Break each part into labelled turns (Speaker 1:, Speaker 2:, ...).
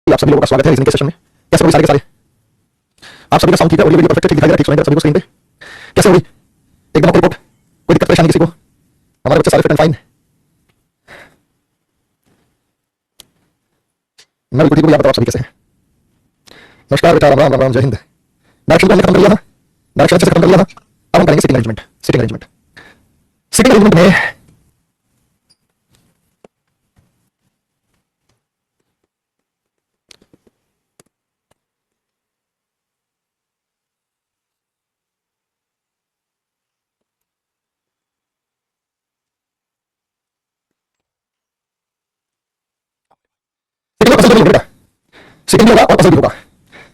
Speaker 1: कि आप सभी लोगों का स्वागत है रीजनिंग के सेशन में। कैसे हो सारे के सारे? आप सभी का साउंड ठीक है? ऑडियो वीडियो परफेक्ट दिखाई दे रहा है? ठीक सभी को स्क्रीन पे कैसे हो रही? एकदम ओके रिपोर्ट? कोई दिक्कत परेशानी किसी को? हमारे बच्चे सारे फिट एंड फाइन। मैं बिल्कुल ठीक हूँ। आप बताओ आप सभी कैसे हैं? नमस्कार बेटा, राम राम राम राम, जय हिंद। डायरेक्शन को हमने खत्म कर लिया ना, डायरेक्शन अच्छे से खत्म कर लिया ना। अब हम करेंगे sitting arrangement. Sitting arrangement sitting arrangement में सिटिंग होगा और पजल भी होगा,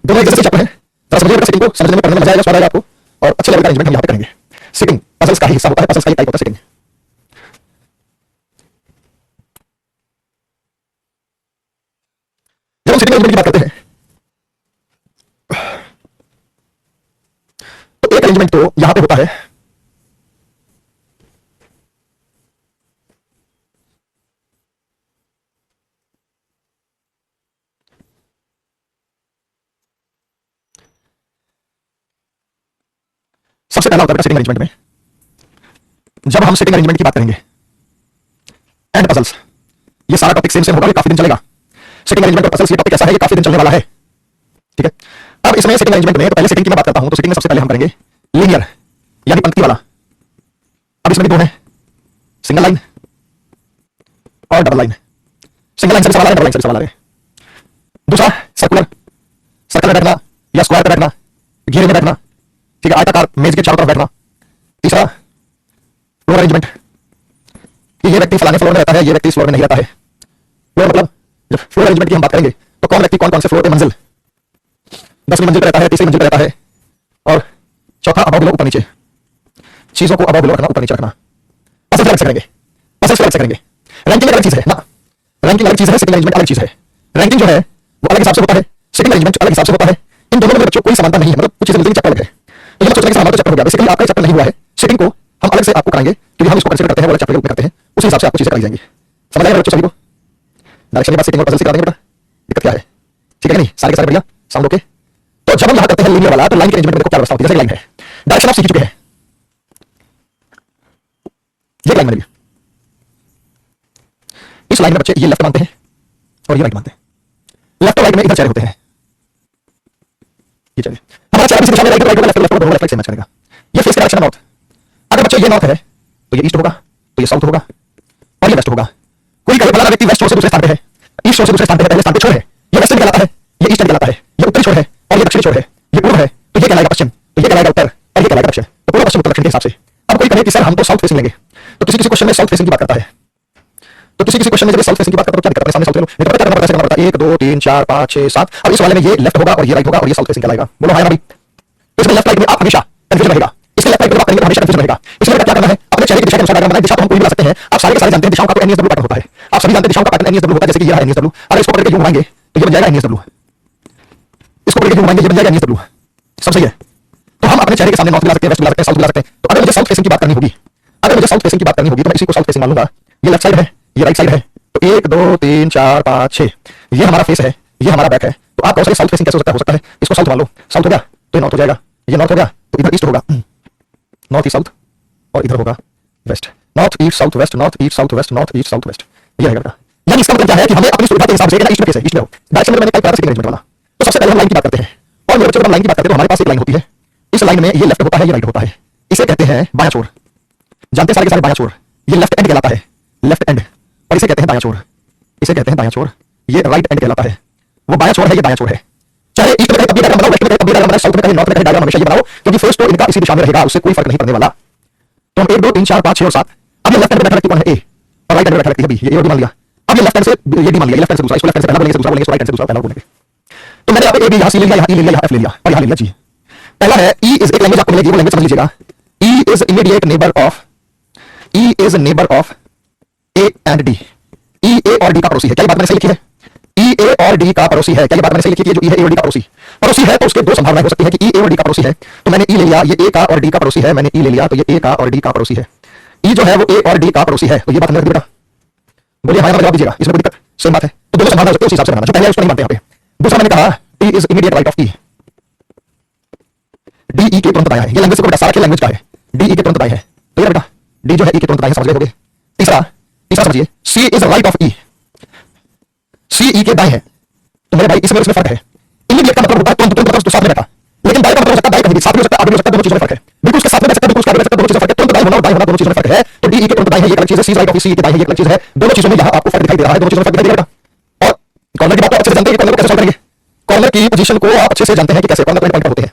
Speaker 1: दोनों एक जैसे चैप्टर हैं। जरा समझिएगा सिटिंग को, समझने में पढ़ने में मजा आएगा, स्वाद आएगा आपको, और अच्छे लेवल का अरेंजमेंट हम यहाँ पे करेंगे। सिटिंग पजल्स का ही हिस्सा होता है, पजल्स का ही टाइप होता है सिटिंग। जब हम सिटिंग अरेंजमेंट की बात करते हैं तो एक अरेंजमेंट तो यहाँ पे होता है सबसे पहला होता है सिटिंग अरेंजमेंट में। जब हम सिटिंग अरेंजमेंट की बात करेंगे एंड पजल्स, ये सारा टॉपिक सेम सेम होगा, ये काफी दिन चलेगा। सिटिंग अरेंजमेंट और पजल्स ये टॉपिक ऐसा है, ये काफी दिन चलने वाला है, ठीक है। अब इसमें सिटिंग अरेंजमेंट में तो पहले सिटिंग की मैं बात करता हूं, तो सिटिंग में सबसे पहले हम करेंगे लीनियर यानी पंक्ति वाला। अब इसमें भी दो है, सिंगल लाइन और डबल लाइन। सिंगल लाइन से सवाल है, डबल लाइन से सवाल है। दूसरा सर्कुलर, सर्कल में बैठना या स्क्वायर पे बैठना, घेरे में बैठना, ठीक है, आयताकार मेज के चारों तरफ बैठना। तीसरा फ्लोर अरेंजमेंट, ये व्यक्ति फलाने फ्लोर में रहता है, ये व्यक्ति फ्लोर में नहीं रहता है। फ्लोर मतलब जब फ्लोर अरेंजमेंट की हम बात करेंगे तो कौन व्यक्ति कौन कौन से फ्लोर पे मंजिल 10वीं मंजिल पे रहता है, तीसरी मंजिल पे रहता है। और चौथा अबव बिलो, ऊपर नीचे, चीजों को अबव बिलो रखना, ऊपर नीचे रखना। पजल्स अलग से करेंगे, पजल्स अलग से करेंगे। रैंकिंग अलग चीज है ना, रैंकिंग अलग चीज है, सिटिंग अरेंजमेंट अलग चीज है। रैंकिंग जो है वो अलग हिसाब से होता है, सिटिंग अरेंजमेंट अलग हिसाब से होता है। इन दोनों में बच्चों कोई समानता नहीं है, मतलब कुछ चीजें मिलती हैं, चैप्टर अलग है। तो ये बच्चों का चैप्टर हो गया, बेसिकली आपका चैप्टर नहीं हुआ है। सिटिंग को हम अलग से आपको कराएंगे क्योंकि हम इसको कंसीडर करते हैं, वो अलग चैप्टर के रूप में करते हैं, उसी हिसाब से आपको चीजें कराई जाएंगी। समझ आएगा बच्चों सभी को? डायरेक्शन के बाद सिटिंग और पजल्स करा देंगे बेटा, दिक्कत क्या है? ठीक है नहीं? सारे के सारे बढ़िया, साउंड ओके। तो जब हम यहां करते हैं लीनियर वाला, तो लाइन के अरेंजमेंट में देखो क्या व्यवस्था होती है। जैसे लाइन है, डायरेक्शन आप सीख चुके हैं, ये लाइन में भी इस लाइन में बच्चे ये लेफ्ट मानते हैं और ये राइट मानते हैं। लेफ्ट और राइट में इधर चेहरे होते हैं, ये चेहरे हमारा चेहरा किसी दिशा में राइट होगा, लेफ्ट होगा, दोनों लेफ्ट से मैच करेगा। ये फेस का डायरेक्शन नॉर्थ। अगर बच्चे ये नॉर्थ है तो ये ईस्ट होगा, तो ये साउथ होगा, और ये वेस्ट होगा। कोई कहे भला व्यक्ति वेस्ट छोर से दूसरे स्थान पे है, ईस्ट छोर से दूसरे स्थान पे है, पहले स्थान पे छोर है, ये वेस्टर्न कहलाता है, ये ईस्टर्न कहलाता है। ये उत्तरी छोर है और ये दक्षिणी छोर है, ये पूर्व है तो ये कहलाएगा पश्चिम, तो ये कहलाएगा उत्तर और ये कहलाएगा दक्षिण। तो पूर्व पश्चिम उत्तर दक्षिण के हिसाब से। अब कोई कहे कि सर हम तो साउथ फेसिंग लेंगे, तो किसी किसी क्वेश्चन में साउथ फेसिंग की बात करता है, तो किसी किसी क्वेश्चन में जब साउथ फेसिंग की बात करता है तो क्या दिक्कत है? सामने साउथ ले लो, नहीं तो पता करना पड़ता है, करना पड़ता है 1 2 3 4 5 6 7। अब इस वाले में ये लेफ्ट होगा और ये राइट होगा और ये साउथ फेसिंग कहलाएगा। बोलो हां या ना? तो इसमें लेफ्ट राइट में आप हमेशा कंफ्यूजन रहेगा, इसके लेफ्ट राइट में बात करेंगे तो हमेशा कंफ्यूजन रहेगा। इसलिए क्या करना है, अपने चेहरे की दिशा के अनुसार डायग्राम बनाएं। दिशा तो हम कोई भी बना सकते हैं, आप सारे के सारे जानते हैं दिशाओं का एनएसडब्ल्यू पैटर्न होता है। आप सभी जानते हैं दिशाओं का पैटर्न एनएसडब्ल्यू होता है, जैसे कि ये है एनएसडब्ल्यू। अगर इसको पकड़ के यूं घुमाएंगे तो ये बन जाएगा एनएसडब्ल्यू, इसको पकड़ के यूं घुमाएंगे ये बन जाएगा एनएसडब्ल्यू। सब सही है? तो हम अपने चेहरे के सामने नॉर्थ भी ला सकते हैं, वेस्ट भी ला सकते हैं, साउथ भी ला सकते हैं। तो अगर मुझे साउथ फेसिंग की बात करनी होगी, अगर मुझे साउथ फेसिंग की बात करनी होगी तो मैं इसी को साउथ फेसिंग मान लूंगा। ये लेफ्ट साइड है, ये राइट साइड है, तो 1 2 3 4 5 6 ये हमारा फेस है, ये हमारा बैक है। तो आप कहो साउथ फेसिंग कैसे हो सकता है? इसको साउथ मान लो, साउथ हो गया तो ये नॉर्थ हो जाएगा, ये नॉर्थ हो गया तो इधर ईस्ट होगा, नॉर्थ ईस्ट साउथ, और इधर होगा west. North east south west, north east south west, north east south west, ये रहेगा। यानी इसका मतलब क्या है कि हमें अपनी सुविधा के हिसाब से ईस्ट में कैसे ईस्ट में हो डायरेक्शन में मैंने टाइप करा सिटिंग अरेंजमेंट वाला। तो सबसे पहले हम लाइन की बात करते हैं, और मेरे बच्चों जब हम लाइन की बात करते हैं तो हमारे पास एक लाइन होती है, इस लाइन में ये लेफ्ट होता है, ये राइट होता है, इसे कहते हैं बायां छोर। जानते सारे के सारे बायां छोर, ये लेफ्ट एंड कहलाता है, लेफ्ट एंड, और इसे कहते हैं दायां छोर, इसे कहते हैं दायां छोर, ये राइट एंड कहलाता है। वो बायां छोर है, ये दायां छोर है। चाहे ईस्ट में कहीं तब भी डायग्राम बनाओ, वेस्ट में कहीं तब भी डायग्राम बनाओ, साउथ में कहीं नॉर्थ में कहीं डायग्राम हमेशा ये बनाओ, क्योंकि फोर्स तो इनका इसी दिशा में रहेगा, उससे कोई फर्क नहीं पड़ने वाला। तो हम 1 2 3 4 5 6 और 7। अब ये लेफ्ट हैंड पे बैठा व्यक्ति कौन है? ए, और राइट हैंड पे बैठा व्यक्ति है बी, ये डी मान लिया। अब ये लेफ्ट हैंड से ये डी मान लिया, लेफ्ट हैंड से दूसरा, इसको लेफ्ट हैंड से पहला बोलेंगे, दूसरा बोलेंगे, राइट हैंड से दूसरा पहला बोलेंगे। तो मैंने यहाँ पे ए बी यहाँ सी ले लिया, यहाँ ई ले लिया, यहाँ एफ ले लिया और यहाँ ले लिया जी। पहला है ई इज, एक लैंग्वेज आपको मिलेगी, वो लैंग्वेज समझ लीजिएगा। E is immediate neighbour of, E is neighbour of A and D. E A और डी का पड़ोसी है, क्या ये बात मैंने सही लिखी है? ई ए और डी का पड़ोसी है, क्या ये बात मैंने सही लिखी है? जो ई है ए और डी का पड़ोसी है, तो उसके दो संभावनाएं हो सकती है कि ई ए और डी का पड़ोसी है, तो मैंने ई ले लिया, ये ए का और डी का पड़ोसी है, मैंने ई ले लिया, तो ये ए का और डी का पड़ोसी है। ई जो है वो ए और डी का पड़ोसी है, तो ये बात हमने रख दी बेटा। बोलिए हाँ या ना जवाब दीजिएगा, इसमें कोई दिक्कत? सेम बात है, तो दोनों संभावना हो सकती है, उस हिसाब से बनाना। जो पहले है उसको नहीं मानते यहाँ पे, दूसरा मैंने कहा T is immediate right of E, D E के तुरंत दाएं है। ये लैंग्वेज को बेटा सारा खेल लैंग्वेज का है, डी ई के तुरंत दाएं है। तो ये बेटा डी जो है ई के तुरंत दाएं है, समझ गए। तीसरा तीसरा समझिए, सी is right of E, C E के दाएं है। तो मेरे भाई इसमें उसमें फर्क है। इमीडिएट का मतलब होता है तुरंत तुरंत मतलब साथ में बैठा, लेकिन दाएं का मतलब हो सकता है दाएं कहीं भी साथ में हो सकता है, आगे हो सकता है, दोनों चीजों में फर्क है। बिल्कुल उसके साथ में बैठ सकता है, बिल्कुल उसके आगे बैठ सकता है, दोनों चीजों में फर्क है। तुरंत दाएं होना और दाएं होना दोनों चीजों में फर्क है। तो डी ई के तुरंत दाएं है, ये अलग चीज है। सी राइट ऑफ ई, सी के दाएं है, ये अलग चीज है। दोनों चीजों में यहां आपको फर्क दिखाई दे रहा है, दोनों चीजों में फर्क दिखाई देगा। और कॉर्नर की बात तो अच्छे से जानते हैं, कॉर्नर को कैसे सॉल्व करेंगे। कॉर्नर की पोजीशन को आप अच्छे से जानते हैं कि कैसे कॉर्नर पॉइंट होते हैं।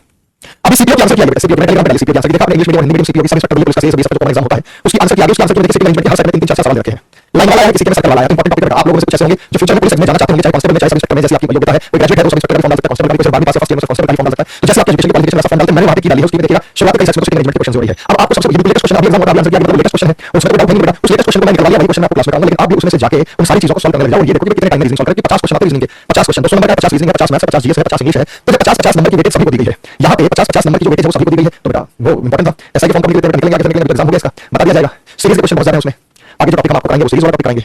Speaker 1: अभी सीपीओ की आंसर किया गया, सीपीओ में टेलीग्राम पे सीपीओ की आंसर देखा आपने, English medium Hindi medium CPO की सब इंस्ट्रक्टर पुलिस का सीएस का जो एग्जाम होता है उसकी आंसर किया गया। उसकी आंसर में देखिए सीपीओ मैनेजमेंट के हर सेट में 3-4 सवाल रखे हैं। लाइन वाला है, किसी के में सर्कल वाला है। इंपॉर्टेंट टॉपिक आप लोगों से कुछ ऐसे होंगे जो फ्यूचर में पुलिस में जाना चाहते होंगे, चाहे कांस्टेबल में चाहे सब इंस्पेक्टर में, जैसे आपकी योग्यता है। कोई ग्रेजुएट है तो सब इंस्पेक्टर का फॉर्म डाल सकता है, कांस्टेबल का भी बाद में पास फर्स्ट ईयर में कांस्टेबल का फॉर्म डाल सकता है। तो जैसे आपके एजुकेशन की क्वालिफिकेशन का फॉर्म डालते हैं, मैंने वहां पे की डाली है, उसकी भी देखिएगा। शुरुआत कई सेक्शन में मैनेजमेंट के क्वेश्चन हो रही है। अब आपको सबसे लेटेस्ट क्वेश्चन अभी एग्जाम होगा, आंसर किया गया, लेटेस्ट क्वेश्चन है उसमें कोई डाउट नहीं बेटा। उस लेटेस्ट क्वेश्चन को मैंने करवा लिया, वही क्वेश्चन मैं आपको क्लास में कराऊंगा, लेकिन आप भी उसमें से जाके उन सारी चीजों को सॉल्व करने लग जाओ। ये देखो कि कितने टाइम में रीजनिंग सॉल्व करें। 50 क्वेश्चन आते हैं रीजनिंग के, 50 क्वेश्चन 200 नंबर का, 50 रीजनिंग है, 50 मैथ्स है, 50 जीएस है, 50 इंग्लिश है। तो 50-50 नंबर की वेटेज सभी को दी गई है। यहाँ पे 50-50 नंबर की जो वेटेज है वो सभी को दी गई है। तो बेटा वो इंपॉर्टेंट था। एसआई के फॉर्म कंप्लीट करके निकलेंगे, आगे निकलेंगे एग्जाम हो गया, इसका बता दिया जाएगा। सीरीज के क्वेश्चन बहुत ज्यादा है उसमें, आगे जो टॉपिक हम आपको कराएंगे वो सीरीज वाला टॉपिक कराएंगे।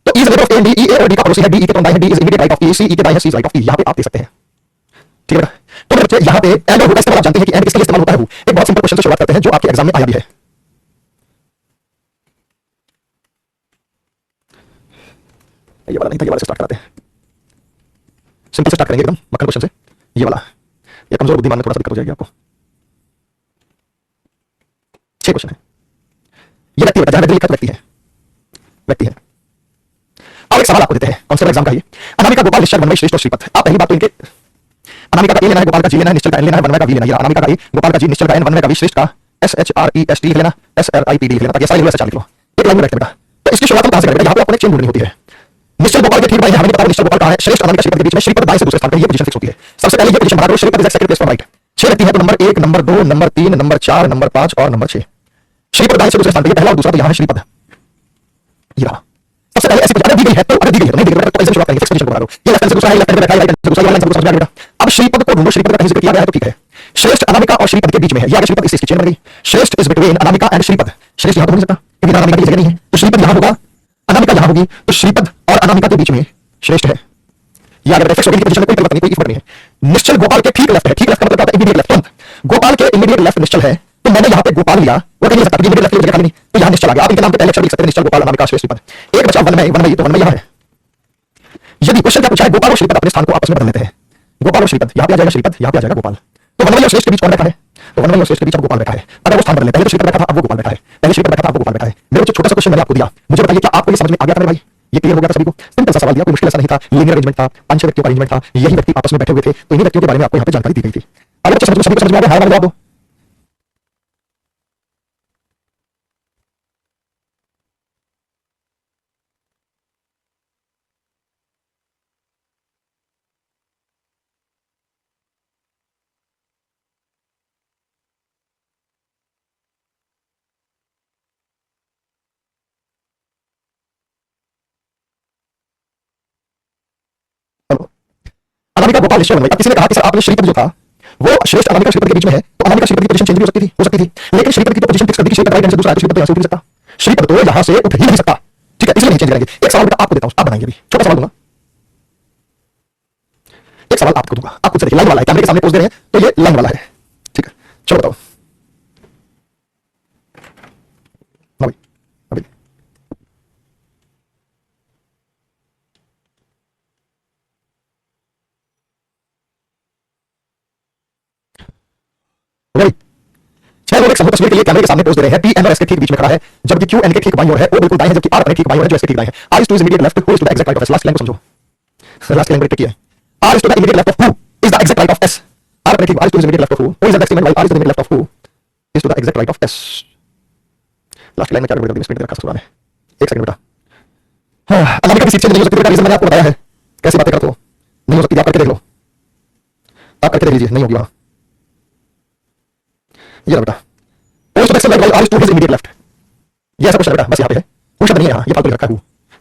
Speaker 1: तो E is right of A, D E और डी का पड़ोसी है, डी ई के तुरंत दाएं है, D is immediate right of E, C E के दाएं है, C is right of E. यहाँ पे आप देख सकते हैं, ठीक है बेटा। तो मेरे बच्चे यहाँ पे एंड और हु का इस्तेमाल आप जानते हैं कि एंड किसके लिए इस्तेमाल होता है। वो एक बहुत सिंपल क्वेश्चन से शुरुआत करते हैं जो आपके एग्जाम में आया भी है। ये वाला नहीं था, ये वाला से स्टार्ट कराते हैं। सिंपल से स्टार्ट करेंगे एकदम मक्खन क्वेश्चन से। ये वाला, ये कमजोर बुद्धिमान में थोड़ा सा दिक्कत हो जाएगी आपको। 6 क्वेश्चन है। ये व्यक्ति है, जहां लिखा व्यक्ति है, व्यक्ति है। अब एक सवाल आपको देते हैं कांस्टेबल एग्जाम का। ये अनामिका गोपाल निश्चल वनमय श्रेष्ठ और श्रीपद। आप पहली बात तो इनके अनामिका का ए लेना है, गोपाल का जी लेना है, निश्चल का एन लेना है, वनमय का वी लेना है। अनामिका का ए, गोपाल का जी, निश्चल का एन, वनमय का वी, श्रेष्ठ का SHREST लिख लेना, SRIPD लिख लेना, ताकि सारी लिख लो। एक लाइन में बैठते बेटा। तो इसकी शुरुआत हम कहां से करेंगे। यहाँ पे आपको एक चेन ढूंढनी होती है। निश्चल गोपाल के ठीक भाई हमें पता है निश्चल गोपाल कहां है। श्रेष्ठ अनामिका श्रीपद के बीच में, श्रीपद दाएं से दूसरे स्थान पर, ये पोजीशन फिक्स होती है। सबसे पहले ये पोजीशन बना दो, Shripad is second place from right. 6 व्यक्ति है तो number 1, number 2, number 3, number 4, number 5 और नंबर 6। श्रीपद दाएं से दूसरे स्थान पर, पहला और दूसरा, तो यहाँ है श्रीपद। ये रहा सबसे पहले ऐसी कुछ दी गई है, तो अगर दी गई है तो नहीं दी गई तो ऐसे शुरुआत करेंगे। फिक्स पोजीशन को बना दो। ये लेफ्ट हैंड से दूसरा है, लेफ्ट हैंड पे बैठा है, राइट हैंड से दूसरा, ये लाइन से दूसरा समझ आ गया। अब श्रीपद को ढूंढो, श्रीपद का कहीं जिक्र किया गया है तो ठीक है। श्रेष्ठ अनामिका और श्रीपद के बीच में है, ये आगे श्रीपद, इसकी चेन बन गई। श्रेष्ठ is between Anamika and Shripad. श्रेष्ठ यहां तो हो नहीं सकता क्योंकि अनामिका की जगह नहीं है, तो श्रीपद यहां होगा, अनामिका यहां होगी, तो श्रीपद और अनामिका के बीच में श्रेष्ठ है। ये आगे फिक्स हो गई पोजीशन में, कोई परिवर्तन नहीं, कोई इफर्ट नहीं है। निश्चल गोपाल के ठीक लेफ्ट है, ठीक लेफ्ट का मतलब होता है इमीडिएट लेफ्ट। गोपाल के इमीडिएट लेफ्ट निश्चल है, तो मैंने यहाँ पे गोपाल लिया, वो कहीं नहीं सकता इमीडिएट लेफ्ट की जगह खाली नहीं, तो यहाँ निश्चल आ गया। आप इनके नाम पे पहले अक्षर लिख सकते हैं, निश्चल गोपाल अनामिका श्रेष्ठ श्रीपद। एक बचा वनमय, वनमय तो वनमय यहाँ है। यदि क्वेश्चन क्या पूछा है, गोपाल और श्रीपद अपने स्थान को आपस में बदल लेते हैं। गोपाल और श्रीपद, यहाँ पे आ जाएगा श्रीपद, यहाँ पे आ जाएगा गोपाल। तो वनमय और श्रेष्ठ के बीच कौन बैठा है, तो वनमय और श्रेष्ठ के बीच अब गोपाल बैठा है। अगर वो स्थान बदल लेते हैं, पहले तो श्रीपद बैठा था, अब वो गोपाल बैठा है, पहले श्रीपद बैठा था, अब वो गोपाल बैठा है। मेरे बच्चे छोटा सा क्वेश्चन मैंने आपको दिया, मुझे बताइए क्या आपको ये समझ में आ गया था मेरे भाई। ये क्लियर हो गया था सभी को। सिंपल सा सवाल दिया, कोई मुश्किल ऐसा नहीं था। लीनियर अरेंजमेंट था, 5-6 व्यक्तियों का अरेंजमेंट था, यही व्यक्ति आपस में बैठे हुए थे, तो इन्हीं व्यक्तियों के बारे में आपको यहाँ पे जानकारी दी गई थी। अगर बच्चे सभी को समझ में आ गया, हां वाला जवाब दो। अनामिका गोपाल निश्चय वनमय। अब किसी ने कहा कि सर आपने श्रीपद जो था वो श्रेष्ठ अनामिका श्रीपद के बीच में है, तो अनामिका श्रीपद की पोजीशन चेंज भी हो सकती थी, लेकिन श्रीपद की तो पोजीशन फिक्स कर दी कि श्रीपद राइट हैंड से दूसरा है, तो श्रीपद तो यहां से उठ नहीं सकता, श्रीपद तो यहां से उठ ही नहीं सकता, ठीक है, इसलिए नहीं चेंज करेंगे। एक सवाल बेटा आपको देता हूं, आप बनाएंगे अभी, छोटा सवाल दूंगा, एक सवाल आपको दूंगा, आप खुद से देखिए, लाइन वाला है, कैमरे के सामने पोज दे रहे हैं तो ये लाइन वाला है, ठीक है, चलो बताओ। अभी अभी रेडी। 6 लोग एक समूह तस्वीर के लिए कैमरे के सामने पोज दे रहे हैं। पी एन और एस के ठीक बीच में खड़ा है, जबकि क्यू एन के ठीक बाईं ओर है, ओ बिल्कुल दाएं है, जबकि आर अपने ठीक बाईं ओर है, जो एस के ठीक दाएं है। R is to is immediate left, who is to the exact right of S. Last line को समझो, लास्ट लाइन बड़ी ट्रिकी है। R is to the immediate left of who is the exact right of S. R अपने ठीक, R is to is immediate left of who, who is the next immediate, R is the immediate left of who is to the exact right of S. Last line में क्या गड़बड़ कर दी, speed में रखा ससुराल है। एक सेकंड बेटा, हां अनामिका की सीट चेंज नहीं हो सकती बेटा, रीजन मैंने आपको बताया है। कैसी बातें करते हो, नहीं हो सकती, आप करके देख लो, आप करके देख लीजिए, नहीं होगी वहां। ये लो बेटा, O is to the exact right, R is to his immediate left. ये ऐसा क्वेश्चन है बेटा, बस यहाँ पे है, कुछ नहीं है यहाँ, ये फालतू लिख रखा है,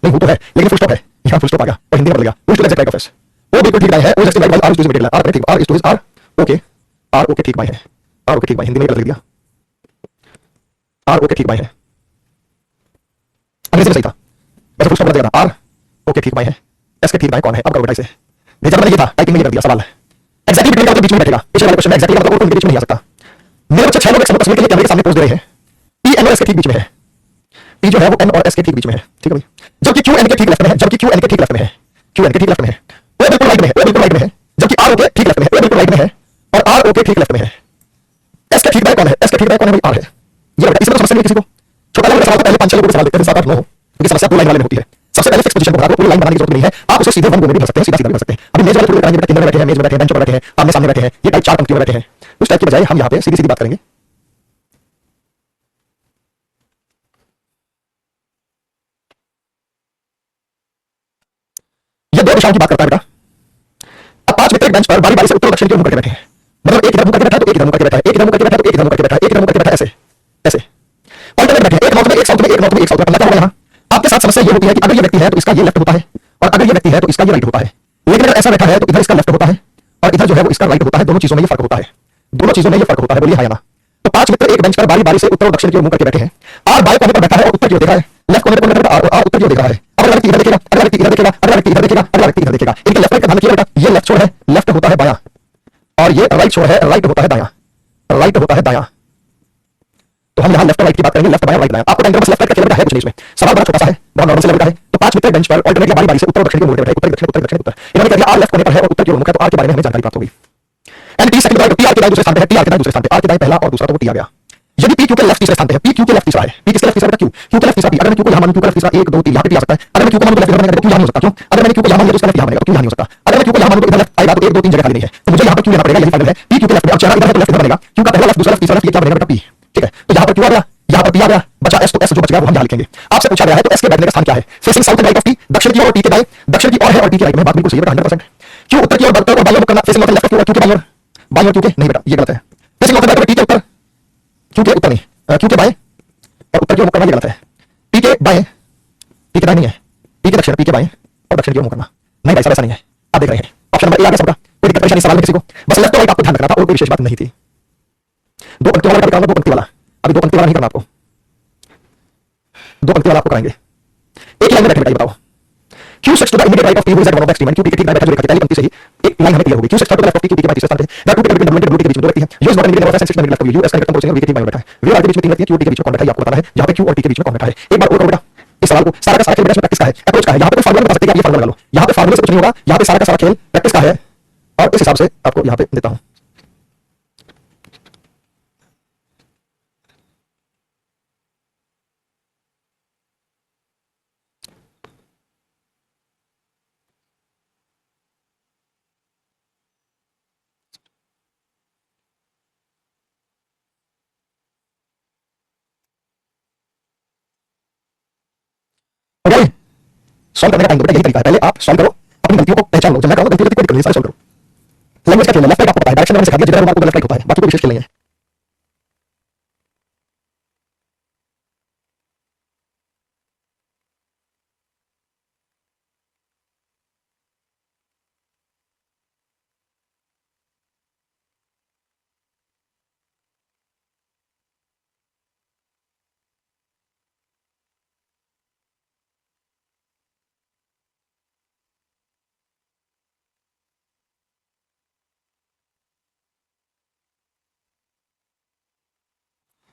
Speaker 1: नहीं हूं तो है लेकिन फुल स्टॉप है, यहाँ फुल स्टॉप आ गया और हिंदी में बदल गया। Who is to the exact right of S, O बिल्कुल ठीक बाई है, O is right, R is to is immediate, R ठीक, R is to is R okay, R okay ठीक बाई है, आर ओके ठीक बाई, हिंदी में बदल दिया, आर ओके ठीक बाई है, अंग्रेजी में सही था, वैसे फुल स्टॉप बदल गया, आर ओके ठीक बाई है, एस के ठीक बाई कौन है, अब करो बेटा इसे, भेजा मैंने ये था, टाइपिंग में ये कर दिया सवाल है। एग्जैक्टली बिटवीन का मतलब बीच में बैठेगा, पीछे वाले क्वेश्चन में एग्जैक्टली का मतलब कोई बीच में नहीं आ सकता। मेरे बच्चे 6 लोग एक समय तस्वीर के लिए कैमरे के सामने पोज दे रहे हैं। पी एन और एस के ठीक बीच में है, पी जो है वो एन और एस के ठीक बीच में है, ठीक है भाई। जबकि क्यू एन के ठीक लेफ्ट में है, जबकि क्यू एन के ठीक लेफ्ट में है, क्यू एन के ठीक लेफ्ट में है, वो बिल्कुल राइट में है, वो बिल्कुल राइट में है। जबकि आर ओ के ठीक लेफ्ट में है, वो बिल्कुल राइट में है, और आर ओ के ठीक लेफ्ट में है। एस के ठीक बैक कौन है? एस के ठीक बैक कौन है भाई? आर है। ये बेटा इसमें तो समस्या नहीं है किसी को। छोटा वाला सवाल तो पहले 5-6 लोगों को सवाल देते हैं, 7-8 9 क्योंकि समस्या पूरी लाइन वाले में होती है। सबसे पहले फिक्स पोजीशन को बता दो, पूरी लाइन बनाने की जरूरत नहीं है, आप उसे सीधे वन गो में भी भर सकते हैं, सीधा सीधा भी भर सकते हैं। अभी मेज वाले थोड़ी देर कराएंगे, बेटा 3 में बैठे हैं, मेज में बैठे हैं, बेंच पर बैठे हैं, आमने सामने बैठे हैं, ये टाइप 4 पंक्तियों में बैठे हैं। उस टाइप की बजाय हम यहाँ पे सीधी सीधी बात करेंगे। ये दो दिशाओं की बात करता है बेटा। अब 5 मित्र एक बेंच पर बारी बारी से उत्तर दक्षिण की ओर मुंह करके बैठे हैं, मतलब एक इधर मुंह करके बैठा है तो एक इधर मुंह करके बैठा है, एक इधर मुंह करके बैठा है तो एक इधर मुंह करके बैठा है, एक इधर मुंह करके बैठा है, ऐसे ऐसे ऑल्टरनेट बैठे हैं, एक नॉर्थ में एक साउथ में, एक नॉर्थ में एक साउथ में। मतलब यहाँ आपके साथ समस्या ये होती है कि अगर ये व्यक्ति है तो इसका ये लेफ्ट होता है, और अगर ये व्यक्ति है तो इसका ये राइट होता है। लेकिन अगर ऐसा बैठा है तो इधर इसका लेफ्ट होता है और इधर जो है वो इसका राइट होता है। दोनों चीजों में ये फर्क होता है, दोनों चीजों में ये फर्क होता है। बोलिए हाँ या ना। तो 5 मित्र एक बेंच पर बारी बारी से उत्तर और दक्षिण की ओर मुंह करके बैठे हैं। आर बाएं कोने पर बैठा है और उत्तर की ओर देख रहा है, लेफ्ट कोने पर बैठा है और उत्तर की ओर देख रहा है। अगला व्यक्ति इधर देखेगा, अगला व्यक्ति इधर देखेगा, अगला व्यक्ति इधर देखेगा, अगला व्यक्ति इधर देखेगा। इनके लेफ्ट राइट का ध्यान रखिए बेटा, ये लेफ्ट छोर है, लेफ्ट होता है बायां, और ये राइट छोर है, राइट होता है दायां, राइट होता है दायां। तो हम यहाँ लेफ्ट राइट की बात करेंगे, लेफ्ट बायां राइट दायां। आपको टाइम बस लेफ्ट राइट का खेल है कुछ नहीं इसमें, सवाल बड़ा छोटा सा है, बहुत नॉर्मल से लेवल का है। तो 5 मित्र बेंच पर ऑल्टरनेट बारी बारी से उत्तर और दक्षिण की ओर मुड़ के बैठे, उत्तर दक्षिण उत्तर दक्षिण उत्तर। इन्होंने कह दिया आर लेफ्ट कोने पर है और उत्तर की ओर मुख है, तो आर के बारे में हमें जानकारी प्राप्त होगी। And T second P R के दाएं दूसरे स्थान पे है, टी आर के दाएं दूसरे स्थान पे, आर के दाएं पहला और दूसरा, तो वो टी आ गया। यदि पी क्यू के लेफ्ट तीसरे स्थान पे है, पी क्यू के लेफ्ट तीसरा है, पी किसके लेफ्ट तीसरा है? क्यू, क्यू के लेफ्ट तीसरा पी। अगर मैं क्यू को यहां मानूं, क्यू का लेफ्ट तीसरा 1 2 3 यहां पे पी आ सकता है। अगर मैं क्यू को मानूं तो लेफ्ट बनेगा, तो क्यू यहां नहीं हो सकता। क्यों? अगर मैंने क्यू को यहां मान लिया तो उसका लेफ्ट यहां बनेगा, तो क्यू यहां नहीं हो सकता। अगर मैं क्यू को यहां मानूं तो इधर लेफ्ट आएगा, तो 1 2 3 जगह खाली नहीं है, तो मुझे यहां पर क्यू लेना पड़ेगा, यही फाइनल है। पी क्यू के लेफ्ट में अब चेहरा इधर है तो लेफ्ट इधर बनेगा, क्यू का पहला लेफ्ट दूसरा लेफ्ट तीसरा लेफ्ट, ये क्या बनेगा बेटा? पी। ठीक है, तो यहां पर क्यू आ गया, यहां पर पी आ गया, बचा एस, तो एस जो बच गया वो हम यहां लिखेंगे। आपसे पूछा गया है तो एस के बैठने का स्थान क्या है? Facing south right of T, दक्षिण की ओर टी के दाएं, दक्षिण की ओर है और टी के राइट में। बात बिल्कुल सही है बेटा, 100%। क्यू उत्तर की ओर बढ़कर और बाईं ओर करना, फेसिंग नॉर्थ लेफ्ट की ओर, क्यू के बाईं ओर, बाईं ओर क्यू के नहीं बेटा, ये गलत है। फेसिंग नॉर्थ राइट टी के उत्तर, क्यू के उत्तर नहीं, क्यू के बाएं और उत्तर की ओर करना, ये गलत है। पी के बाएं, पी के दाएं नहीं है, पी के दक्षिण, पी के बाएं और दक्षिण की ओर मुंह करना। नहीं भाई साहब ऐसा नहीं है, आप देख रहे हैं ऑप्शन नंबर ए आ गया सबका। कोई दिक्कत परेशानी सवाल में किसी को, बस लेफ्ट और राइट आपको ध्यान रखना था और कोई विशेष बात नहीं थी। दो पंक्तियों वाला कराऊंगा, दो पंक्ति वाला, अभी दो पंक्ति वाला नहीं करना आपको, दो पंक्ति वाला आपको कराएंगे। एक लाइन में बैठे बताओ, Q sits to the immediate right of T who is at one of the extreme, Q P के ठीक बैठा जो रेखा पहली पंक्ति से ही एक लाइन हमें क्लियर होगी। Q sits to the left of T, Q P के तीसरे स्थान पे है। दैट टू के बिटवीन डबल के बीच में दो व्यक्ति हैं, U is not in the sense minute left of U, S का निकटतम पहुंचेगा वी के ठीक बैठा है। वी आर के बीच में तीन व्यक्ति हैं, क्यू टी के बीच में कौन बैठा है आपको बताना है, जहां पे क्यू और टी के बीच में कौन बैठा है। एक बार और करो बेटा इस सवाल को, सारा का सारा खेल बेटा प्रैक्टिस का है, अप्रोच का है। यहां पे फार्मूला बता सकते हैं कि आप ये फार्मूला लगा लो, यहां पे फार्मूले से कुछ नहीं होगा, यहां पे सारा का सारा खेल प्रैक्टिस का है, और इस हिसाब से आपको यहां पे देता हूं। ओके, सॉल्व करने का टाइम दो बेटा, यही तरीका है। पहले आप सॉल्व करो, अपनी गलतियों को पहचान लो, जब मैं कहूंगा गलती कोई दिक्कत नहीं, सारे सॉल्व करो। लैंग्वेज का खेल है, लेफ्ट राइट आपको पता है, डायरेक्शन मैंने सिखा दिया, जिधर आपको लेफ्ट राइट होता है, बाकी कोई विशेष खेल नहीं है।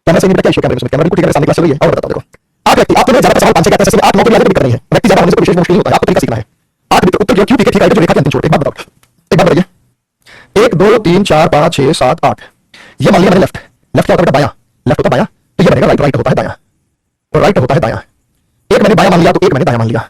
Speaker 1: कैमरा से नहीं बेटा, क्या इशू कैमरे में, कैमरा बिल्कुल ठीक है, सामने क्लास चल रही है। और बताओ देखो, आठ व्यक्ति, आप तुम्हें ज्यादा सवाल 5 6 कहते हैं, 8 9 की आदत भी कर रही है, व्यक्ति ज्यादा होने से कोई विशेष मुश्किल नहीं होता है, आपको तरीका सीखना है। 8 मित्र उत्तर क्यू पी के ठीक राइट जो रेखा के अंतिम छोर, एक बात बताओ, एक बात बताइए, 1 2 3 4 5 6 7 8, ये मान लिया मैंने लेफ्ट, लेफ्ट क्या होता है बेटा? बायां, लेफ्ट होता है बायां, तो ये बनेगा राइट, राइट होता है दायां, और राइट होता है दायां। एक मैंने बायां मान लिया तो एक मैंने दायां मान लिया।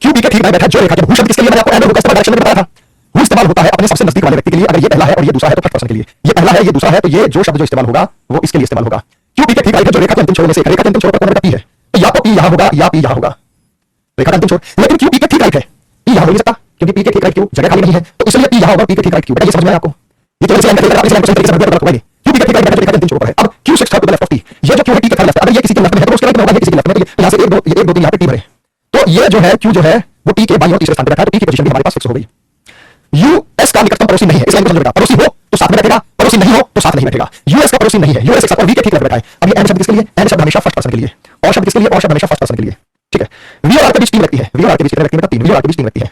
Speaker 1: क्यू पी के ठीक बैठा जो रेखा के, भू शब्द किसके लिए मैंने आपको एंड और का डायरेक्शन में बताया था, वो इस्तेमाल होता है अपने सबसे नजदीक वाले व्यक्ति के लिए। अगर ये पहला है और ये दूसरा है तो फर्स्ट पर्सन के लिए, ये पहला है ये दूसरा है तो ये जो शब्द जो इस्तेमाल होगा वो इसके लिए इस्तेमाल होगा। क्यू पी के ठीक राइट है जो रेखा के अंतिम छोर में से, रेखा के अंतिम छोर पर कौन बेटा? पी है, तो या तो पी यहां होगा या पी यहां होगा, रेखा का अंतिम छोर। लेकिन क्यू पी के ठीक राइट है, पी यहां हो नहीं सकता क्योंकि पी के ठीक राइट क्यू जगह खाली नहीं है, तो इसलिए पी यहां होगा, पी के ठीक राइट क्यू। बेटा ये समझ में आया आपको? ये केवल लाइन का देखकर आप इसे क्वेश्चन तरीके से समझ गए। क्यू पी के ठीक राइट रेखा के अंतिम छोर पर है। अब Q sits to the left of T, ये जो क्यू है टी के थर्ड लेफ्ट, अगर ये किसी के लेफ्ट में है तो उसके राइट में होगा, ये किसी के लेफ्ट में, तो यहां से 1 2 3 यहां पे टी भरे, तो ये जो है क्यू जो है वो टी के बाईं ओर तीसरे स्थान पर बैठा है, तो टी की पोजीशन भी हमारे पास फिक्स हो गई। यूएस का निकटतम पड़ोसी नहीं है, इस लाइन को समझ बेटा, पड़ोसी हो तो साथ में बैठेगा, पड़ोसी नहीं हो तो साथ नहीं बैठेगा। यूएस का पड़ोसी नहीं है, यूएस एक साथ और वी के ठीक लग बैठा है। अब ये एंड शब्द किसके लिए? एंड शब्द हमेशा फर्स्ट पर्सन के लिए, और शब्द किसके लिए? और शब्द हमेशा फर्स्ट पर्सन के लिए, ठीक है। वी और आर के बीच 3 व्यक्ति है, वी और आर के बीच कितने व्यक्ति हैं? 3। वी और आर के बीच 3 व्यक्ति है।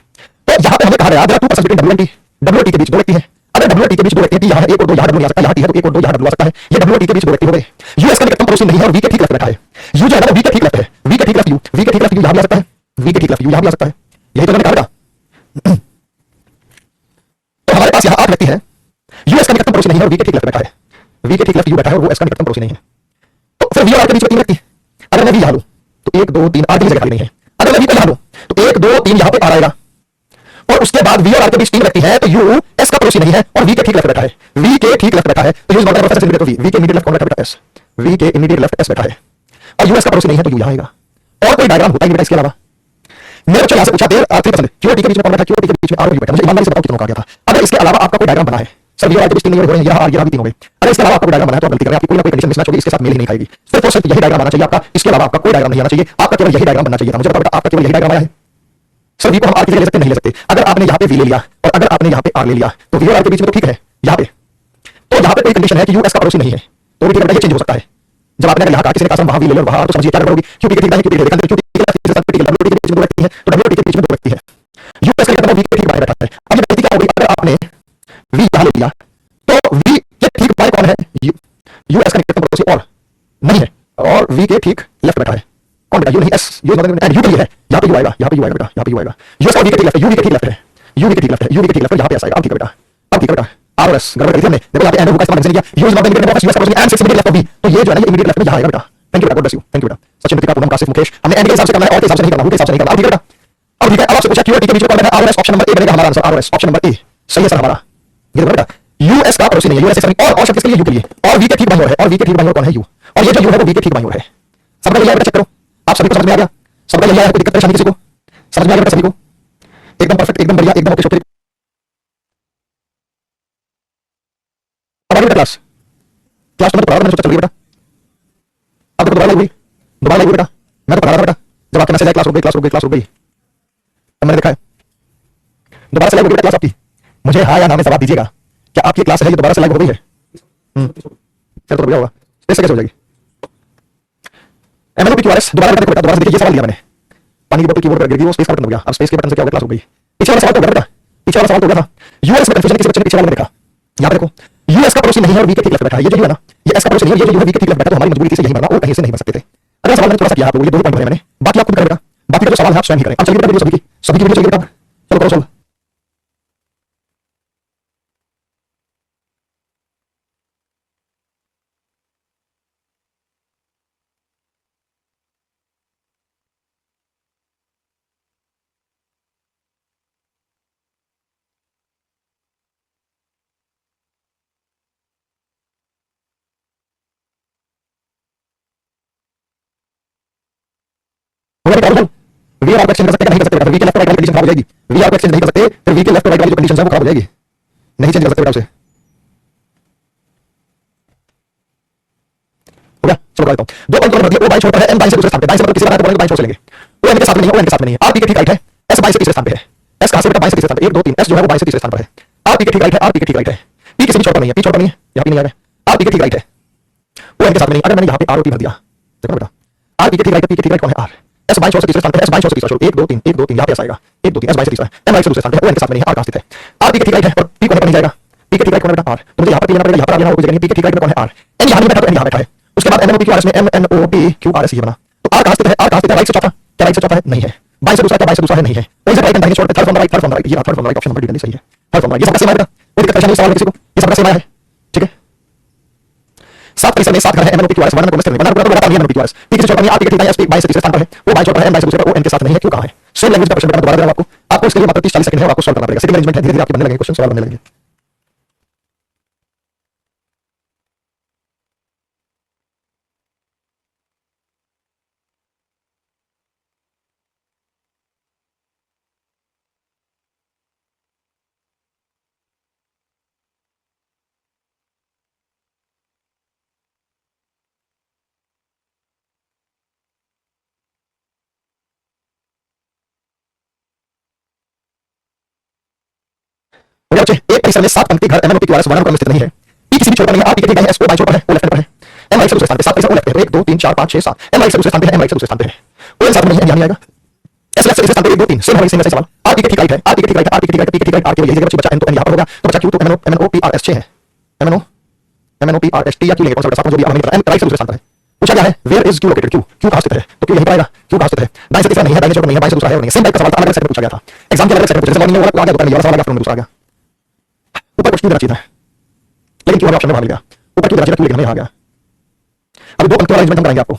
Speaker 1: तो यहां पे हमें कहा गया there are 2 persons between W and T, W और टी के बीच 2 व्यक्ति हैं। अगर डब्ल्यू और टी के बीच 2 व्यक्ति हैं, टी यहां है, 1 और 2 यहां डब्ल्यू नहीं आ सकता, यहां टी है तो 1 और 2 यहां डब्ल्यू आ सकता है। ये डब्ल्यू और टी के बीच 2 व्यक्ति हो गए। यू इसका निकटतम पड़ोसी नहीं है और वी के ठीक लेफ्ट बैठा है। यू जो है ना वी के ठीक लेफ्ट है, वी के ठीक लेफ्ट यू, वी के ठीक लेफ्ट यू यहां भी आ सकता है, वी के ठीक लेफ्ट यू यहां भी आ सकता है। यही तो मैंने कहा था। तो हमारे पास यहां 8 व्यक्ति हैं। यू इसका निकटतम पड़ोसी नहीं है और वी के ठीक लेफ्ट बैठा है, वी के ठीक लेफ्ट यू बैठा है और वो इसका निकटतम पड़ोसी नहीं है। तो फिर वी और आर के बीच में 3 व्यक्ति। अगर मैं वी यहां लूं तो 1 2 3 8 की जगह खाली नहीं है। अगर मैं वी को यहां लूं तो 1 2 3 यहां पे आ आएगा और उसके बाद वी और आर के बीच 3 व्यक्ति है। तो यू एस का पड़ोसी नहीं है और वी के ठीक लेफ्ट बैठा है, वी के ठीक लेफ्ट बैठा है। तो U is not the professor immediate, V के इमीडिएट लेफ्ट कौन बैठा है? एस, वी के इमीडिएट लेफ्ट एस बैठा है और यू एस का पड़ोसी नहीं है तो यू यहां आएगा। और कोई डायग्राम होता है बेटा इसके अलावा? मेरे बच्चों यहां से पूछा देर 3% क्यू और टी के बीच में कौन बैठा? क्यू और टी के बीच में आर और यू बैठा। मुझे ईमानदारी से बताओ कितना मौका आ गया था? अगर इसके अलावा आपका कोई डायग्राम बना है, सर वी और आर के बीच 3 हो रहे हैं, यहां आर यहां भी 3 हो गए। अगर इसके अलावा आपका कोई डायग्राम बना है तो आप गलती कर रहे हैं, आपकी कोई ना कोई कंडीशन मिसमैच होगी, इसके साथ मेल ही नहीं खाएगी। सिर्फ और सिर्फ यही डायग्राम आना चाहिए आपका, इसके अलावा आपका कोई डायग्राम नहीं आना चाहिए। आपका केवल यही डायग्राम बनना चाहिए था। मुझे बताओ बेटा आपका केवल यही डायग्राम आया है? सर वी को हम आर की जगह ले सकते नहीं ले सकते। अगर आपने यहाँ पे वी ले लिया और अगर आपने यहाँ पे आर ले लिया तो वी और आर के बीच में तो ठीक है यहाँ पे, तो यहाँ पे कोई कंडीशन है कि यू एस का पड़ोसी नहीं है तो भी ठीक है, ये चेंज हो सकता है। जब आपने अगर यहाँ कहा किसी ने कहा वहां वी ले लो वहां, तो समझिए क्या करोगे? क्यों के ठीक है, क्यों के ठीक है, क्यों के डब्ल्यू के बीच में 2 व्यक्ति हैं तो डब्ल्यू टी के बीच में 2 व्यक्ति है। यू एस का निकटतम वी के ठीक बाहर बैठा है। अब ये गलती क्या हो गई? अगर आपने वी यहाँ ले लिया तो वी के ठीक बाहर कौन है? यू एस का निकटतम पड़ोसी और नहीं है और वी के ठीक लेफ्ट बैठा है। कौन बेटा? यू नहीं, एस यू एंड यू के लिए है। यहाँ पे यू आएगा, यहाँ पे यू आएगा बेटा, यहाँ पे यू आएगा। यू एस का वी के ठीक लेफ्ट है, यू वी के ठीक लेफ्ट है, यू वी के ठीक लेफ्ट है, यू वी के ठीक लेफ्ट है, यहाँ पे आएगा। अब ठीक है बेटा, अब ठीक है बेटा। आर और एस गड़बड़ कर दी हमने। देखो यहाँ पे एंड का इस्तेमाल नहीं किया। U is not the immediate and 6 immediate left of B, तो ये जो है ना ये इमीडिएट लेफ्ट में यहाँ आएगा बेटा। थैंक यू बेटा, God bless you, thank you बेटा। सचिन कृतिका पूनम कासिफ मुकेश, हमने एंड के हिसाब से करना है और के हिसाब से नहीं करना, के हिसाब से नहीं करना। अब ठीक है बेटा, अब ठीक है। अब आपसे पूछा क्यू और टी के बीच में कौन है? आर और एस। ऑप्शन नंबर ए बनेगा हमारा आंसर, आर और एस। ऑप्शन नंबर ए सही है सर हमारा। ये देखो बेटा यू एस का पड़ोसी नहीं है, यू एस और शब्द किसके लिए? यू के लिए। और वी के ठीक बाईं ओर है, और वी के ठीक बाईं ओर कौन है? यू। और ये जो यू है वो वी के ठीक बाईं ओर है। सबका यही बेटा, चेक करो आप सभी को समझ में आ गया? सबका यही है, कोई दिक्कत परेशानी किसी को? समझ में आ गया सभी को? एकदम परफेक्ट, एकदम बढ़िया, एकदम ओके। अब आगे क्लास क्लास तो मैंने सोचा चल रही है बेटा। अब देखो दोबारा लगी बेटा। मैं तो पढ़ा रहा था बेटा, जब आपके मैसेज आया क्लास रुक गई, क्लास रुक गई, क्लास रुक गई। अब मैंने देखा है दोबारा से लाइव हो गई क्लास आपकी। मुझे हाँ या ना में जवाब दीजिएगा, क्या आपकी क्लास है ये दोबारा से लाइव हो गई है? चल तो बढ़िया होगा, कैसे हो जाएगी? एमएनओ क्यूआरएस दोबारा देखो बेटा, दोबारा से देखिए। ये सवाल दिया मैंने, पानी की बोतल कीबोर्ड पर गिर गई, वो स्पेस का बटन हो गया। अब स्पेस के बटन से क्या हो गया? क्लास हो गई। पीछे वाला सवाल तो हो गया बेटा, पीछे वाला सवाल तो हो गया था। यूएस में कंफ्यूजन किसी बच्चे ने पीछे वाले में देखा। यहाँ पे देखो यूएस का पड़ोसी नहीं है और वी के ठीक लेफ्ट बैठा है। ये जो है ना ये एस का पड़ोसी नहीं है, ये जो वी के ठीक लेफ्ट बैठा है। तो हमारी मजबूरी थी से यही भरना और कहीं से नहीं भर सकते थे। अगला सवाल मैंने थोड़ा सा किया आप लोगों, ये 2 पॉइंट भरे मैंने, बाकी आप खुद करें बेटा। बाकी का जो सवाल है आप स्वयं ही करें। अब चलिए बेटा सभी की वीडियो चाहिए बेटा, चलो करो सॉल्व। वी आर एक्सचेंज कर सकते हैं नहीं कर सकते? वी के लेफ्ट राइट वाली कंडीशन खराब हो जाएगी। वी आर एक्सचेंज नहीं कर सकते, फिर वी के लेफ्ट राइट वाली जो कंडीशन है वो खराब हो जाएगी, नहीं चेंज कर सकते बेटा उसे। हो गया, चलो करता हूं। 2 पॉइंट और मतलब ओ बाई छोड़ पर है, एन बाई से दूसरे स्थान पे। बाई से मतलब किसी बात को बाई छोड़ से लेंगे। ओ एन के साथ में नहीं है, ओ एन के साथ में नहीं है। आर पी के ठीक राइट है, एस बाई से तीसरे स्थान पे है। एस कहां से बेटा? बाई से तीसरे स्थान पे। 1 2 3 एस जो है वो बाई से तीसरे स्थान पर है। आर पी के ठीक राइट है, आर पी के ठीक राइट है। पी किसी भी छोड़ पर नहीं है, पी छोड़ पर नहीं है, यहां पे नहीं आ रहा है। आर पी के ठीक राइट है, ओ एन के साथ में नहीं। अगर मैंने यहां पे आर और पी भर दिया, देखो बेटा आर पी के ठीक राइट है, पी के ठीक राइट कौन है? आर। एस बाई छोड़ से तीसरे स्थान पे, एस बाई छोड़ से तीसरा छोड़। 1 2 3 1 2 3 यहां पे एस आएगा। 1 2 3 एस बाई से तीसरा है, एन बाई से दूसरे स्थान पे है, ओ एन के साथ में नहीं है, आर कहां स्थित है? आर पी के ठीक राइट है और पी कोने पर नहीं जाएगा। पी के ठीक राइट कौन है बेटा? आर। तो मुझे यहां पर पी लेना पड़ेगा, यहां पर आ लेना, कोई जगह नहीं। पी के ठीक राइट में कौन है? आर। एन यहां नहीं बैठा तो एन यहां बैठा है। उसके बाद एमएनओपी क्यूआरएस में एमएनओपी क्यूआरएस ये बना। तो आर कहां स्थित है? आर कहां स्थित है? राइट से चौथा, क्या राइट से चौथा है? नहीं है। बाई से दूसरा, क्या बाई से दूसरा है? नहीं है। कोई से राइट एंड दाहिने छोड़ पे third from the right, third from the right. ये third from the right option number D सही है। थर्ड फ्रॉम द राइट, ये सबका सेम है बेटा, कोई दिक्कत परेशानी सवाल है किसी को? ये सबका सेम है, ठीक है। 7 परिसर में 7 घर है एमएनओपी क्यूआरएस, वर्णन को मिस्टर में बना पूरा बता दिया एमएनओपी क्यूआरएस। पी किसी छोड़ पर नहीं, आर पी के ठीक है, एस पी बाई से तीसरे स्थान पर है, वो बाई छोड़ पर है, एन बाई से दूसरे पर, ओ एन के साथ नहीं है, क्यों कहां है? सेम लैंग्वेज का क्वेश्चन बेटा दोबारा दे रहा हूं आपको इसके लिए मात्र 30-40 सेकंड है और आपको सॉल्व करना पड़ेगा। सिटी मैनेजमेंट है, धीरे-धीरे आपके बनने लगेंगे क्वेश्चन, सवाल बनने लगेंगे। हो गया बच्चे, एक परिसर में 7 पंक्ति घर एमएनओपी क्यूआरएस वर्णन क्रम में स्थित नहीं है। पी किसी भी छोर पर नहीं है, आर पी के ठीक है, एस ओ बाई छोर पर है, ओ लेफ्ट पर है। एम राइट से दूसरे स्थान पे, 7 परिसर ओ लेफ्ट है। 1 2 3 4 5 6 7 एम राइट से दूसरे स्थान पे है, एम राइट से दूसरे स्थान पे है। ओ एन साथ में नहीं है, यहां नहीं आएगा। लेफ्ट से स्थान पे 1 2 3 सेम है सवाल। आर पी के ठीक राइट है, आर पी के ठीक राइट है, आर पी के ठीक राइट है, पी के ठीक राइट आर के यही जगह बचा एन तो एन यहां पर होगा, तो बचा क्यू तो एमएनओ पी आर एस 6 है, MNO P R S T या क्यू लेंगे कौन सा बचा जो भी हमें पता है, राइट से दूसरे स्थान पर है। पूछा गया है where is Q located, Q कहां स्थित है, तो क्यू यहीं पर आएगा, क्यू कहां स्थित है, दाएं से तीसरा नहीं है, दाएं से चौथा नहीं है, बाएं से दूसरा है और नहीं, सेम टाइप का सवाल था, अलग सेट में पूछा गया था एग्जाम के अलग सेट में पूछा, जैसे मॉर्निंग में वाला आ गया, दोपहर में वाला सवाल आ गया, आफ्टरनून में दूसरा आ गया, ऊपर कुछ नहीं देना चाहिए था लेकिन क्यू वाला ऑप्शन में भाग गया, ऊपर क्यू देना चाहिए, क्यू लेकिन हमें आ गया। अभी दो पंक्तियों वाला अरेंजमेंट हम कराएंगे आपको,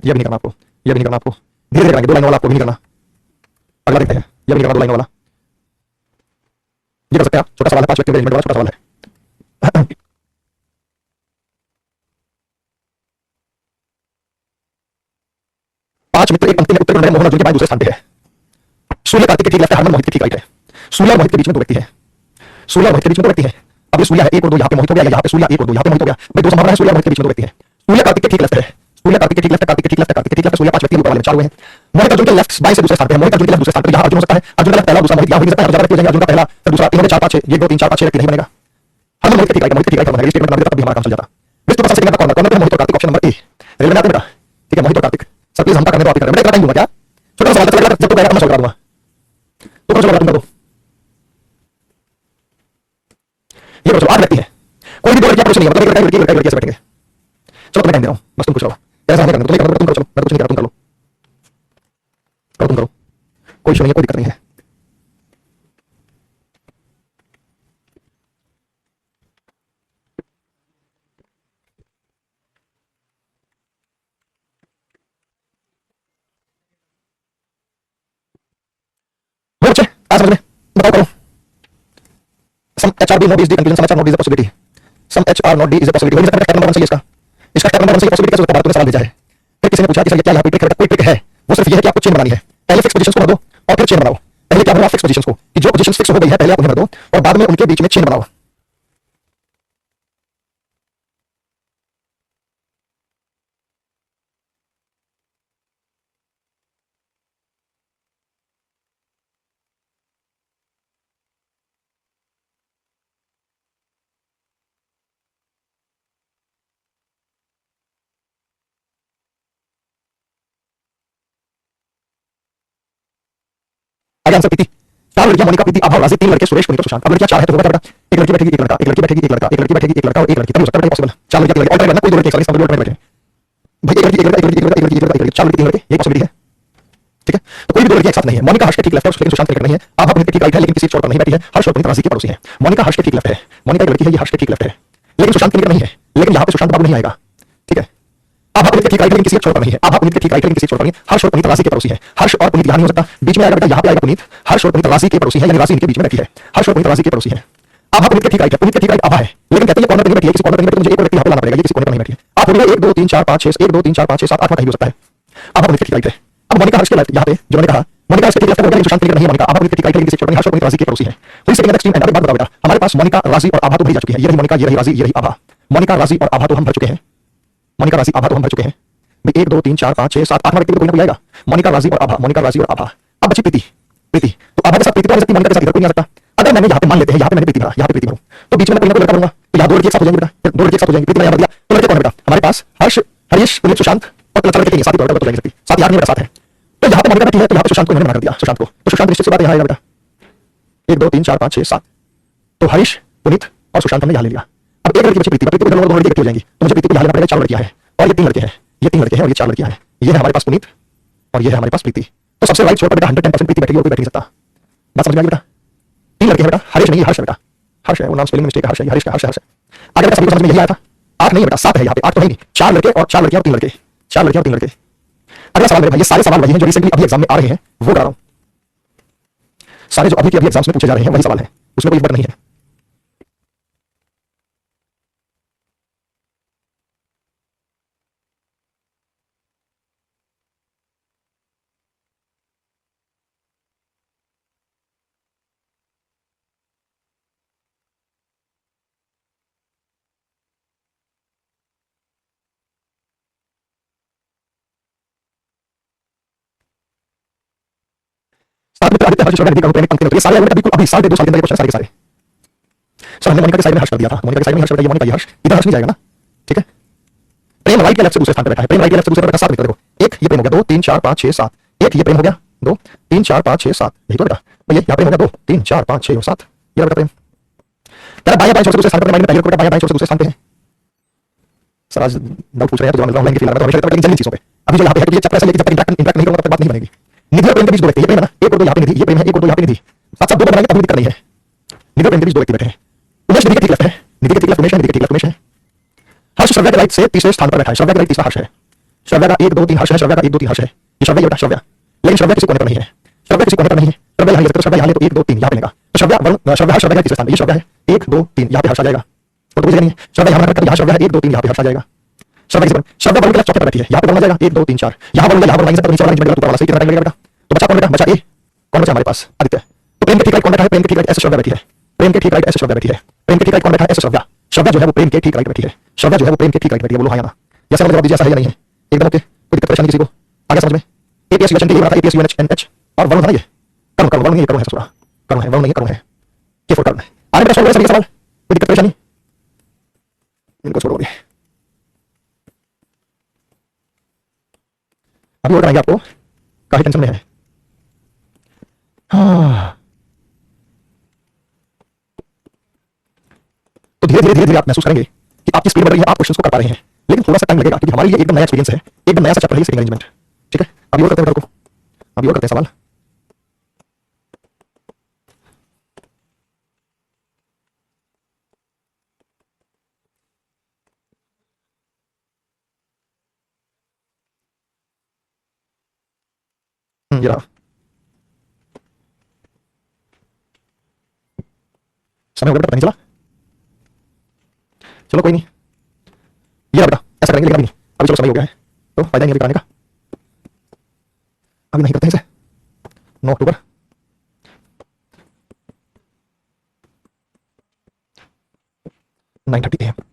Speaker 1: ये भी नहीं करना आपको, ये भी नहीं करना आपको, धीरे धीरे करेंगे, दो लाइन वाला आपको भी नहीं करना, अगला देखते हैं, ये भी नहीं करना दो लाइन वाला, ये कर सकते हैं आप, छोटा सवाल है 5 व्यक्ति अरेंजमेंट वाला छोटा सवाल है। 5 मित्र एक पंक्ति में उत्तर ढूंढ रहे हैं, मोहन अर्जुन के बाएं दूसरे स्थान पे है, सूर्य कार्तिक के ठीक लेफ्ट है, हरमन मोहित के ठीक राइट है, सूर्य और मोहित के बीच में दो व्यक्ति है, सूर्य और मोहित के बीच में दो व्यक्ति है। अब ये सूर्य है 1 और 2 यहाँ पे मोहित हो गया, यहाँ पे सूर्य 1 और 2 यहाँ पे मोहित हो गया, भाई दो संभावना है, सूर्य और मोहित के बीच में दो व्यक्ति है, सूर्य कार्तिक के ठीक लेफ्ट है, सूर्य कार्तिक के ठीक लेफ्ट है, कार्तिक के ठीक लेफ्ट है, कार्तिक के ठीक लेफ्ट है, सूर्य 5 व्यक्ति ऊपर वाले में 4 हुए हैं, मोहित अर्जुन के लेफ्ट बाएं से दूसरे स्थान पे है, मोहित अर्जुन के लेफ्ट दूसरे स्थान पे, यहाँ अर्जुन हो सकता है, अर्जुन का लेफ्ट पहला दूसरा मोहित यहाँ हो सकता है, अर्जुन का पहला फिर दूसरा 3 4 5 6 1 2 3 4 5 6 व्यक्ति नहीं बनेगा, हरमन मोहित के ठीक राइट, मोहित के ठीक राइट बनेगा, स्टेटमेंट बना देता तब भी हमारा काम चल जाता। विष्णु प्रसाद सिंह का कॉर्नर कॉर्नर पे मोहित और Kartik option number A railway में आते बेटा, ठीक है मोहित और कार्तिक सर प्लीज हमका करने दो, आप ही करें, मैं इतना टाइम दूंगा क्या, छोटा सवाल चलेगा, जब तक आएगा मैं सॉल्व करा दूंगा, तो करो चलो तुम, ये करो चलो 8 व्यक्ति है, कोई भी दो लड़कियां पुरुष नहीं है, मतलब एक लड़की ऐसे बैठेंगे, चलो तुम्हें टाइम दे रहा हूं, बस तुम कुछ रहो कैसा हमें करना, तुम्हें करना तुम करो, चलो मैं कुछ नहीं कर रहा, तुम कर लो, करो तुम करो, कोई इशू नहीं है, कोई दिक्कत नहीं है। हो बच्चे आ समझ में बताओ करो, some H R B not is the conclusion, some H R not is the possibility, some H R not D is the possibility, हो सकता है स्टेप नंबर 1 सही है इसका, इसका स्टेप नंबर 1 सही पॉसिबिलिटी कैसे होता है, तुमने सवाल भेजा है, फिर किसी ने पूछा कि सर क्या यहाँ पे ट्रिक है, कोई ट्रिक है, वो सिर्फ ये है कि आपको चेन बनानी है, पहले फिक्स पोजीशंस को भर दो और फिर चेन बनाओ, पहले क्या भरो आप फिक्स पोजीशंस को, कि जो पोजीशंस फिक्स हो गई है पहले आप उन्हें भर दो और बाद में उनके बीच में चेन बनाओ। आगे आंसर प्रीति, 4 लड़कियां मोनिका, प्रीति, आभा, राजी, 3 लड़के सुरेश, पुनीत और सुशांत। अब लड़कियां 4 है तो होगा क्या बेटा, एक लड़की बैठेगी एक लड़का, एक लड़की बैठेगी एक लड़का, एक लड़की बैठेगी एक लड़का और एक लड़की, तब हो सकता है पॉसिबल 4 लड़कियां 3 लड़के, ऑल्टरनेट कोई दो लड़के एक साथ ऑल्टरनेट बैठे भाई, एक लड़की एक लड़का एक लड़की एक लड़का एक लड़की एक लड़का 4 लड़के 3 लड़के, ये पॉसिबिलिटी है, ठीक है, तो कोई भी दो लड़कियां एक साथ नहीं है, मोनिका हर्ष के ठीक लेफ्ट है लेकिन सुशांत के ठीक नहीं है, आभा पुनीत के ठीक राइट है लेकिन किसी छोर पर नहीं बैठी है, हर्ष और पुनीत राजी की पड़ोसी है, मोनिका हर्ष के ठीक लेफ्ट है, मोनिका एक लड़की है, ये हर्ष के ठीक लेफ्ट है लेकिन सुशांत के ठीक नहीं है, लेकिन यहाँ पे सुशांत बाबू नहीं आएगा, ठीक है, आभा पुनीत के ठीक राइट लेकिन किसी छोर पर नहीं है, आभा पुनीत के ठीक राइट लेकिन किसी छोर पर नहीं, हर्ष और पुनीत राजी के पड़ोसी है, हर्ष और पुनीत यहाँ नहीं हो सकता, बीच में आएगा बेटा, यहाँ पे आएगा पुनीत, हर्ष और पुनीत राजी के पड़ोसी है, यानी राजी इनके बीच में बैठी है, हर्ष और पुनीत राजी के पड़ोसी है, आभा पुनीत के ठीक राइट है, पुनीत के ठीक राइट आभा है लेकिन कहते हैं कॉर्नर पे नहीं बैठी है, किसी कॉर्नर पे नहीं बैठी, मुझे एक और व्यक्ति यहाँ पे लाना पड़ेगा, ये किसी कॉर्नर पर नहीं बैठी है, आप बोलिए 1 2 3 4 5 6 1 2 3 4 5 6 7 8 कहीं भी हो सकता है, आभा पुनीत के ठीक राइट है। अब मोनिका हर्ष के लेफ्ट यहाँ पे जो मैंने कहा मोनिका इसके ठीक लेफ्ट है, सुशांत के ठीक नहीं है, मोनिका आभा पुनीत के ठीक राइट है, किसी छोड़ हर्ष और पुनीत राजी के पड़ोसी है, हुई सेकंड एक्सट्रीम एंड, बात बताओ बेटा, हमारे पास मोनिका राजी और आभा तो भरी जा चुकी है, ये रही मोनिका ये रही राजी ये रही आभा, मोनिका राजी और आभा तो हम भर चुके हैं, मोनिका राजी आभा तो हम भर चुके हैं, 1 2 3 4 5 6 7 8 व्यक्ति कोई ना कोई आएगा, मोनिका राजी और आभा, मोनिका राजी और आभा, अब बची प्रीति, प्रीति तो आभा के साथ प्रीति तो आ सकती है, मोनिका के साथ इधर कोई नहीं आ सकता, अगर मैंने यहाँ पे मान लेते हैं यहाँ पे मैंने प्रीति भरा, यहाँ पे प्रीति भरूं तो बीच में मैं कोई ना कोई लड़का भरूंगा, तो यहाँ 2 लड़के एक साथ हो जाएंगे बेटा, 2 लड़के एक साथ हो जाएंगे, प्रीति ने यहाँ भर दिया, तो लड़के कौन है बेटा, हमारे पास हर्ष हरीश पुनीत सुशांत और 4 लड़के नहीं, साथ ही तो जाएंगे सकती, साथ ही 8 नहीं बेटा, साथ है, तो यहाँ पे मोनिका बैठी है तो यहाँ पे सुशांत को इन्होंने मना कर दिया, सुशांत को, तो सुशांत निश्चित सी बात यहाँ आएगा बेटा, 1 2 3 4 5 6 7, तो हरीश पुनीत और सुशांत हमने यहाँ ले लिया, अब एक लड़की बची प्रीति, प्रीति को दोनों लड़के इकट्ठे हो जाएंगी, तो मुझे प्रीति को यहाँ लेना पड़ेगा, 4 लड़कियां हैं और ये 3 लड़के हैं, ये 3 लड़के हैं और ये 4 लड़कियां हैं, ये है हमारे पास पुनीत और ये है हमारे पास प्रीति, तो सबसे राइट छोर पर बेटा 110% प्रीति बैठेगी और कोई बैठ नहीं सकता, बात समझ में आ गई बेटा, 3 लड़के हैं बेटा, हरीश नहीं हर्ष है बेटा, हर्ष है वो नाम स्पेलिंग मिस्टेक है, हर्ष है हरीश का हर्ष है, आगे बेटा सभी को समझ में यही आया था, 8 नहीं बेटा 7 है यहाँ पे, 8 तो नहीं 4 लड़के और 4 लड़कियां और 3 लड़के, 4 लड़के और 3 लड़के। अगला सवाल मेरे भाई, ये सारे सवाल वही हैं जो रिसेंटली अभी एग्जाम में आ रहे हैं, वो करा रहा हूं, सारे जो अभी के अभी एग्जाम्स में पूछे जा रहे हैं वही सवाल है, उसमें कोई इस बात नहीं है। साथ में आदित्य हर्ष श्रवण का प्रेमिक पंक्ति में, तो ये सारे बेटा बिल्कुल अभी साल 2 साल के अंदर ये क्वेश्चन सारे के सारे, सर हमने मोनिका के साइड में हर्ष कर दिया था, मोनिका के साइड में हर्ष बेटा, ये मोनिका ये हर्ष, इधर हर्ष नहीं जाएगा ना, ठीक है, प्रेम राइट के लेफ्ट से दूसरे स्थान पे बैठा है, प्रेम राइट के लेफ्ट से दूसरे पे बैठा, 7 मित्र देखो, एक ये प्रेम हो गया, 2 3 4 5 6 7, एक ये प्रेम हो गया, 2 3 4 5 6 7, यही तो बेटा भैया यहाँ प्रेम हो गया, 2 3 4 5 6 और 7, ये बेटा प्रेम। तेरा बाएं बाएं छोर से दूसरे स्थान पर माइंड में पहले बाएं बाएं छोर से दूसरे स्थान पे है। सर आज डाउट पूछ रहे हैं तो ऑनलाइन के फिलहाल तो हमेशा रहता है, लेकिन जल्दी चीजों पे अभी जो यहाँ पे है ये चैप्टर ऐसा लेके जब तक इंटरेक्ट नहीं करूंगा तब तक बात नहीं बनेगी। निधि और प्रेम के बीच दो व्यक्ति, ये प्रेम है ना, एक और दो यहाँ पे निधि, ये प्रेम है, एक और दो यहाँ पे निधि, साथ साथ दो बनाएंगे तभी दिक्कत नहीं है। निधि और प्रेम के बीच दो व्यक्ति बैठे हैं, उमेश निधि के ठीक लेफ्ट है, निधि के ठीक लेफ्ट उमेश है, निधि के ठीक लेफ्ट उमेश है। हर्ष श्रव्या के राइट से तीसरे स्थान पर बैठा है, श्रव्या के राइट तीसरा हर्ष है, श्रव्या का 1 2 3 हर्ष है, श्रव्या का 1 2 3 हर्ष है, ये श्रव्या ये बेटा श्रव्या, लेकिन श्रव्या किसी कोने पर नहीं है, श्रव्या किसी कोने पर नहीं है, श्रव्या यहाँ ले सकते हो, श्रव्या यहाँ ले तो 1 2 3 यहाँ पे लेगा, तो श्रव्या वरुण श्रव्या हर्ष श्रव्या तीसरे स्थान पे, ये श्रव्या है 1 2 3 यहाँ पे हर्ष आ जाएगा, और कोई जगह नहीं है, श्रव्या यहाँ पर यहाँ श्रव्या है 1 2 3 यहाँ पे हर्ष आ जाएगा। श्रव्या वरुण के चौथे पर बैठी है, यहाँ पे वरुण आ जाएगा 1 2 3 4, यहाँ वरुण लाइन से नीचे वाला नीचे ऊपर वाला सही कितना टाइम लगेगा बेटा, तो बचा कौन बेटा, बचा ए, कौन बचा हमारे पास आदित्य। तो प्रेम के ठीक राइट कौन बैठा है, प्रेम के ठीक राइट ऐसे श्रव्या बैठी है, प्रेम के ठीक राइट ऐसे श्रव्या बैठी है, प्रेम के ठीक राइट कौन बैठा है ऐसे श्रव्या, श्रव्या जो है वो प्रेम के ठीक राइट बैठी है, श्रव्या जो है वो प्रेम के ठीक राइट बैठी है, बोलो हाँ या ना, या सर जवाब दीजिए ऐसा है या नहीं है, एकदम ओके, कोई दिक्कत परेशानी किसी को आगे समझ में। एपीएस यूएचएन के बना था, एपीएस यूएनएच और वरुण था ये, करुण वरुण ये करुण है, थोड़ा करुण है, वरुण नहीं करुण है, के फोर करुण है। आगे बेटा सॉल्व करें सभी सवाल, कोई दिक्कत परेशानी, इनको छोड़ो अभी और कराएंगे आपको, काफी टेंशन में है। हाँ तो धीरे धीरे आप महसूस करेंगे कि आपकी स्पीड बढ़ रही है, आप क्वेश्चंस को कर पा रहे हैं, लेकिन थोड़ा सा टाइम लगेगा क्योंकि हमारे लिए एकदम नया एक्सपीरियंस है, एकदम नया सा चैप्टर है सिटिंग अरेंजमेंट। ठीक है अभी और करते हैं, अभी और करते हैं सवाल। ये रहा समय हो गया, पता नहीं चला, चलो कोई नहीं, ये रहा बेटा ऐसा करेंगे, लेकिन अभी नहीं, अभी चलो समय हो गया है तो फायदा नहीं अभी कराने का, अभी नहीं करते हैं इसे। 9 अक्टूबर 9:30 AM